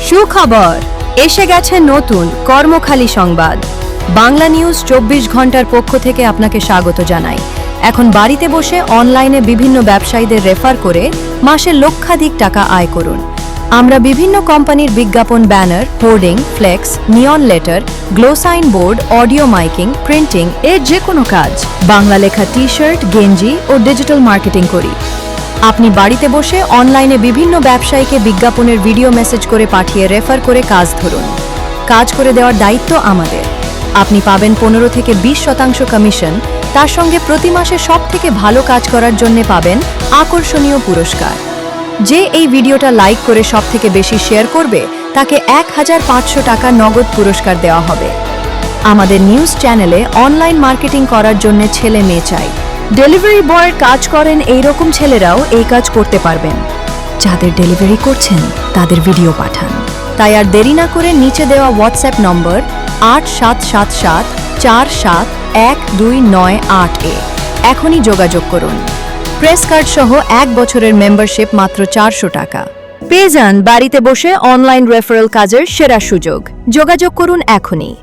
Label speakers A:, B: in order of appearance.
A: সুখবর, এসে গেছে নতুন কর্মখালী সংবাদ। বাংলা নিউজ 24 ঘন্টার পক্ষ থেকে আপনাকে স্বাগত জানাই। এখন বাড়িতে বসে অনলাইনে বিভিন্ন ব্যবসায়ীদের রেফার করে মাসে লক্ষাধিক টাকা আয় করুন। আমরা বিভিন্ন কোম্পানির বিজ্ঞাপন, banner, hoarding, flex, neon letter, glow sign board, audio miking, printing এর যে কোনো কাজ, বাংলা লেখা টি-শার্ট, গেঞ্জি ও ডিজিটাল মার্কেটিং করি। আপনি বাড়িতে বসে অনলাইনে বিভিন্ন ব্যবসায়ীকে বিজ্ঞাপনের ভিডিও মেসেজ করে পাঠিয়ে রেফার করে কাজ ধরুন। কাজ করে দেওয়ার দায়িত্ব আমাদের। আপনি পাবেন 15 থেকে 20% কমিশন, তার সঙ্গে প্রতি মাসে সবথেকে ভালো কাজ করার জন্য পাবেন আকর্ষণীয় পুরস্কার। যে এই ভিডিওটা লাইক করে সবথেকে বেশি শেয়ার করবে তাকে 1500 টাকা নগদ পুরস্কার দেওয়া হবে। আমাদের নিউজ চ্যানেলে অনলাইন মার্কেটিং করার জন্য ছেলে মেয়ে চাই। ডেলিভারি বয়ের কাজ করেন এইরকম ছেলেরাও এই কাজ করতে পারবেন। যাদের ডেলিভারি করছেন তাদের ভিডিও পাঠান। তাই আর দেরি না করে নিচে দেওয়া হোয়াটসঅ্যাপ নম্বর 8777471298 এখনই যোগাযোগ করুন। প্রেস কার্ড সহ 1 বছরের মেম্বারশিপ মাত্র 400 টাকা। পেয়ে যান বাড়িতে বসে অনলাইন রেফারেল কাজের সেরা সুযোগ। যোগাযোগ করুন এখনই।